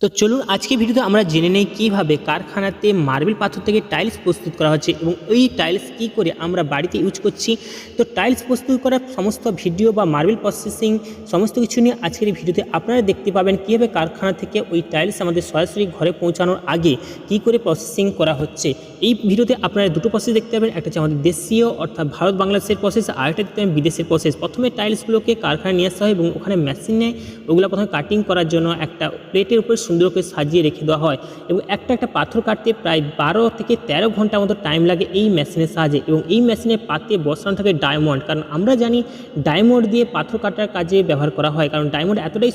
তো চলুন আজকে ভিডিওতে আমরা জেনে নেই কীভাবে কারখানাতে মার্বেল পাথর থেকে টাইলস প্রস্তুত করা হচ্ছে এবং ওই টাইলস কী করে আমরা বাড়িতে ইউজ করছি। তো টাইলস প্রস্তুত করার সমস্ত ভিডিও বা মার্বেল প্রসেসিং সমস্ত কিছু নিয়ে আজকের এই ভিডিওতে আপনারা দেখতে পাবেন কীভাবে কারখানা থেকে ওই টাইলস আমাদের সরাসরি ঘরে পৌঁছানোর আগে কী করে প্রসেসিং করা হচ্ছে। এই ভিডিওতে আপনারা দুটো প্রসেস দেখতে পাবেন, একটা হচ্ছে আমাদের দেশীয় অর্থাৎ ভারত বাংলাদেশের প্রসেস, আর একটা দেখতে পাবেন বিদেশের প্রসেস। প্রথমে টাইলসগুলোকে কারখানায় নিয়ে আসা হয় এবং ওখানে মেশিনে ওগুলো প্রথমে কাটিং করার জন্য একটা প্লেটের উপর সুন্দর করে সাজিয়ে রেখে দেওয়া হয় এবং একটা পাথর কাটতে প্রায় 12 থেকে 13 ঘন্টার মতো টাইম লাগে এই মেশিনের সাহায্যে। এবং এই মেশিনে পাতে বসানো থাকে ডায়মন্ড, কারণ আমরা জানি ডায়মন্ড দিয়ে পাথর কাটার কাজে ব্যবহার করা হয়, কারণ ডায়মন্ড এতটাই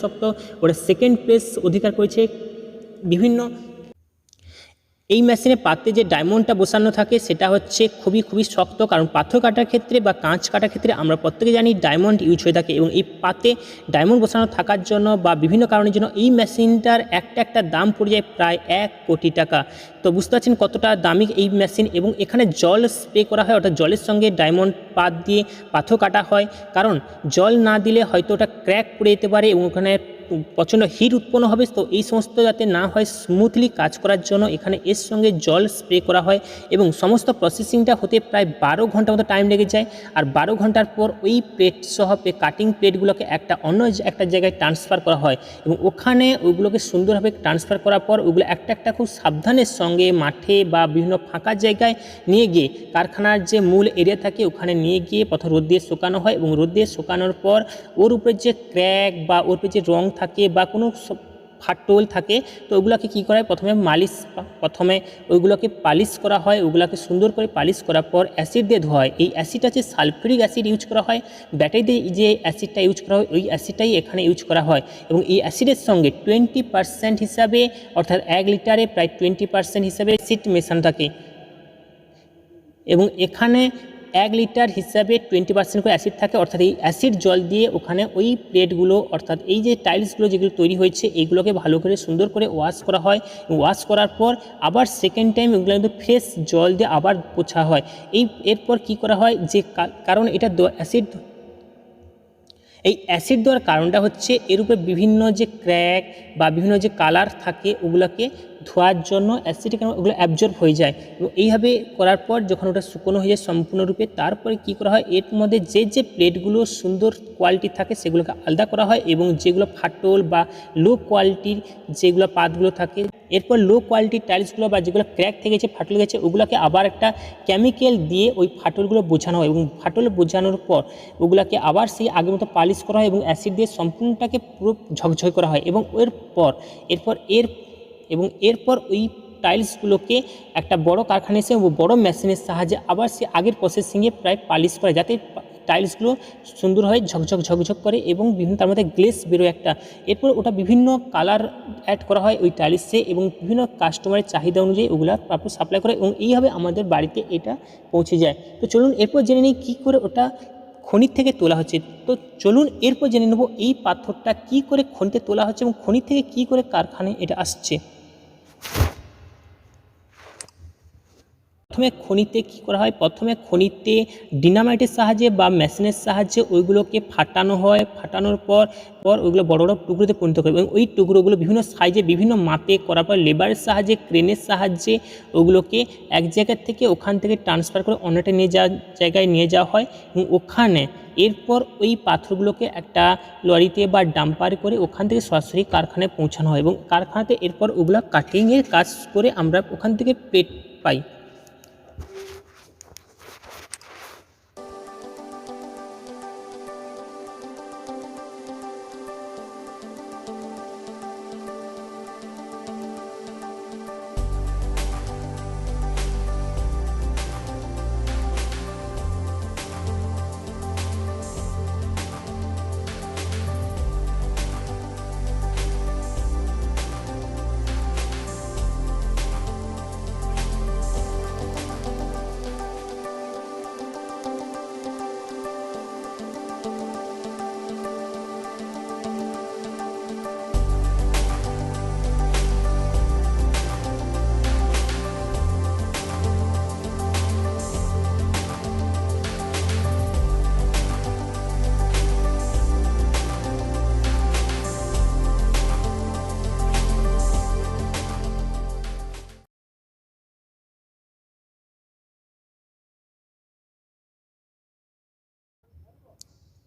শক্ত ওটা সেকেন্ড প্লেস অধিকার করেছে বিভিন্ন। এই মেশিনে পাতে যে ডায়মন্ডটা বসানো থাকে সেটা হচ্ছে খুবই শক্ত, কারণ পাথর কাটার ক্ষেত্রে বা কাঁচ কাটার ক্ষেত্রে আমরা প্রত্যেকে জানি ডায়মন্ড ইউজ হয়ে থাকে এবং এই পাতে ডায়মন্ড বসানো থাকার জন্য বা বিভিন্ন কারণের জন্য এই মেশিনটার একটা দাম পড়ে যায় প্রায় 1 কোটি টাকা। তো বুঝতে পারছেন কতটা দামি এই মেশিন। এবং এখানে জল স্প্রে করা হয়, অর্থাৎ জলের সঙ্গে ডায়মন্ড পাত দিয়ে পাথর কাটা হয়, কারণ জল না দিলে হয়তো ওটা ক্র্যাক পড়ে যেতে পারে এবং ওখানে প্রচণ্ড হিট উৎপন্ন হবে। তো এই সমস্ত যাতে না হয় স্মুথলি কাজ করার জন্য এখানে এর সঙ্গে জল স্প্রে করা হয় এবং সমস্ত প্রসেসিংটা হতে প্রায় 12 ঘন্টার মতো টাইম লেগে যায়। আর 12 ঘন্টার পর ওই প্লেট সহ কাটিং প্লেটগুলোকে অন্য একটা জায়গায় ট্রান্সফার করা হয় এবং ওখানে ওইগুলোকে সুন্দরভাবে ট্রান্সফার করার পর ওইগুলো একটা খুব সাবধানের সঙ্গে মাঠে বা বিভিন্ন ফাঁকা জায়গায় নিয়ে গিয়ে কারখানার যে মূল এরিয়া থাকে ওখানে নিয়ে গিয়ে প্রথম রোদ দিয়ে শুকানো হয় এবং রোদ দিয়ে শুকানোর পর ওর উপরে যে ক্র্যাক বা ওর উপরে যে রং থাকে বা কোনো ফাটল থাকে তো ওগুলোকে কী করা হয়, প্রথমে ওইগুলোকে পালিশ করা হয়। ওগুলোকে সুন্দর করে পালিশ করার পর অ্যাসিড দিয়ে ধোয়া হয়। এই অ্যাসিডটা হচ্ছে সালফিউরিক অ্যাসিড ইউজ করা হয়। ব্যাটারিতে যে অ্যাসিডটা ইউজ করা হয় ওই অ্যাসিডটাই এখানে ইউজ করা হয় এবং এই অ্যাসিডের সঙ্গে 20% হিসাবে, অর্থাৎ 1 লিটারে প্রায় 20% হিসাবে অ্যাসিড মেশানো থাকে এবং এখানে 1 লিটার হিসাবে 20% করে অ্যাসিড থাকে, অর্থাৎ এই অ্যাসিড জল দিয়ে ওখানে ওই প্লেটগুলো অর্থাৎ এই যে টাইলসগুলো যেগুলো তৈরি হয়েছে এইগুলোকে ভালো করে সুন্দর করে ওয়াশ করা হয়। ওয়াশ করার পর আবার সেকেন্ড টাইম এগুলো কিন্তু ফ্রেশ জল দিয়ে আবার পোছা হয়। এরপর কি করা হয় যে কারণ এটা এই অ্যাসিড দেওয়ার কারণটা হচ্ছে এর উপরে বিভিন্ন যে ক্র্যাক বা বিভিন্ন যে কালার থাকে ওগুলোকে ধোয়ার জন্য অ্যাসিডের কারণে ওগুলো অ্যাবজর্ব হয়ে যায় এবং এইভাবে করার পর যখন ওটা শুকনো হয়ে যায় সম্পূর্ণরূপে তারপরে কী করা হয় এর মধ্যে যে প্লেটগুলো সুন্দর কোয়ালিটি থাকে সেগুলোকে আলাদা করা হয় এবং যেগুলো ফাটল বা লো কোয়ালিটির যেগুলো পাতগুলো থাকে এরপর লো কোয়ালিটির টাইলসগুলো বা যেগুলো ক্র্যাক থেকে গেছে ফাটল গেছে ওগুলোকে আবার একটা কেমিক্যাল দিয়ে ওই ফাটলগুলো বোঝানো হয় এবং ফাটল বোঝানোর পর ওগুলোকে আবার সেই আগের মতো পালিশ করা হয় এবং অ্যাসিড দিয়ে সম্পূর্ণটাকে পুরো ঝকঝক করা হয় এবং এরপর ওই টাইলসগুলোকে একটা বড় কারখানা এসে বড় মেশিনের সাহায্যে আবার সে আগের প্রসেসিংয়ে প্রায় পালিশ করে যাতে টাইলসগুলো সুন্দর হয় ঝকঝক করে এবং বিভিন্ন তার মধ্যে গ্লেস বেরোয় একটা। এরপর ওটা বিভিন্ন কালার অ্যাড করা হয় ওই টাইলসে এবং বিভিন্ন কাস্টমারের চাহিদা অনুযায়ী ওগুলো তারপর সাপ্লাই করে এবং এইভাবে আমাদের বাড়িতে এটা পৌঁছে যায়। তো চলুন এরপর জেনে নিই কী করে ওটা খনি থেকে তোলা হচ্ছে। তো চলুন এরপর জেনে নেব এই পাথরটা কী করে খনিতে তোলা হচ্ছে এবং খনি থেকে কী করে কারখানায় এটা আসছে। প্রথমে খনিতে কী করা হয়, প্রথমে খনিতে ডিনামাইটের সাহায্যে বা মেশিনের সাহায্যে ওইগুলোকে ফাটানো হয়। ফাটানোর পর ওইগুলো বড় টুকরোতে পরিণত করে এবং ওই টুকরোগুলো বিভিন্ন সাইজে বিভিন্ন মাপে করার পর লেবারের সাহায্যে ক্রেনের সাহায্যে ওগুলোকে এক জায়গা থেকে ওখান থেকে ট্রান্সফার করে অন্যটা জায়গায় নিয়ে যাওয়া হয় এবং ওখানে এরপর ওই পাথরগুলোকে একটা লরিতে বা ডাম্পারে করে ওখান থেকে সরাসরি কারখানায় পৌঁছানো হয় এবং কারখানাতে এরপর ওগুলো কাটিংয়ের কাজ করে আমরা ওখান থেকে প্লেট পাই।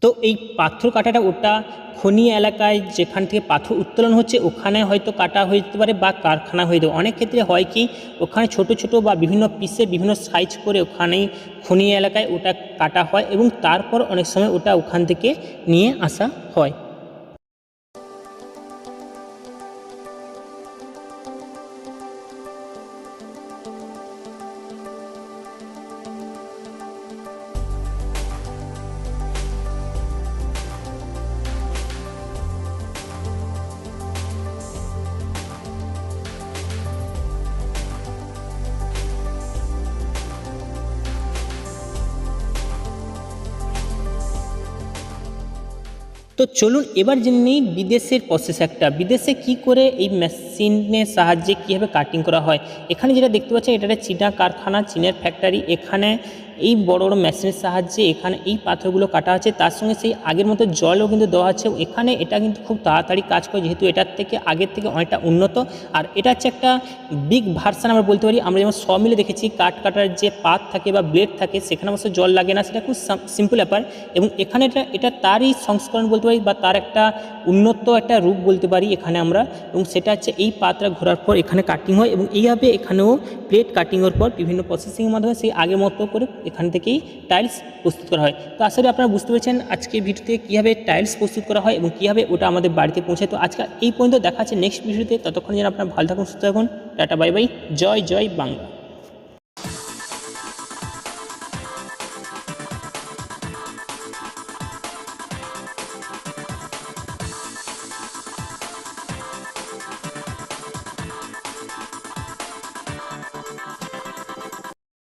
তো এই পাথর কাটাটা ওটা খনি এলাকায় যেখান থেকে পাথর উত্তোলন হচ্ছে ওখানে হয়তো কাটা হয়ে যেতে পারে বা কারখানা হয়ে যেতে অনেক ক্ষেত্রে হয় কি ওখানে ছোট ছোট বা বিভিন্ন পিসে বিভিন্ন সাইজ করে ওখানেই খনি এলাকায় ওটা কাটা হয় এবং তারপর অনেক সময় ওটা ওখান থেকে নিয়ে আসা হয়। তো চলুন এবার জেনে নিই বিদেশের প্রসেস একটা, বিদেশে কি করে এই মেশিনের সাহায্যে কীভাবে কাটিং করা হয়। এখানে যেটা দেখতে পাচ্ছেন এটা একটা চীনা কারখানা, চীনের ফ্যাক্টরি। এখানে এই বড় বড় মেশিনের সাহায্যে এখানে এই পাথরগুলো কাটা আছে, তার সঙ্গে সেই আগের মতো জলও কিন্তু দেওয়া আছে। এখানে এটা কিন্তু খুব তাড়াতাড়ি কাজ করে যেহেতু এটার থেকে আগের থেকে অনেকটা উন্নত। আর এটা হচ্ছে একটা বিগ ভার্সান আমরা বলতে পারি। আমরা যেমন মিলে দেখেছি কাঠ কাটার যে পাত থাকে বা ব্লেড থাকে সেখানে অবশ্য জল লাগে না, সেটা খুব সিম্পল ব্যাপার। এবং এখানে এটা তারই সংস্করণ বলতে পারি বা তার একটা উন্নত একটা রূপ বলতে পারি এখানে আমরা। এবং সেটা হচ্ছে এই পাতটা ঘোরার পর এখানে কাটিং হয় এবং এইভাবে এখানেও প্লেট কাটিংয়ের পর বিভিন্ন প্রসেসিংয়ের মাধ্যমে সেই আগের মতো করে এখান থেকেই টাইলস প্রস্তুত করা হয়। তো আসলে আপনারা বুঝতে পেরেছেন আজকের ভিডিওতে কীভাবে টাইলস প্রস্তুত করা হয় এবং কীভাবে ওটা আমাদের বাড়িতে পৌঁছায়। তো আজকে এই পর্যন্ত দেখা হচ্ছে নেক্সট ভিডিওতে, ততক্ষণ যেন আপনারা ভালো থাকুন, সুস্থ থাকুন। টাটা, বাই বাই, জয় জয় বাংলা।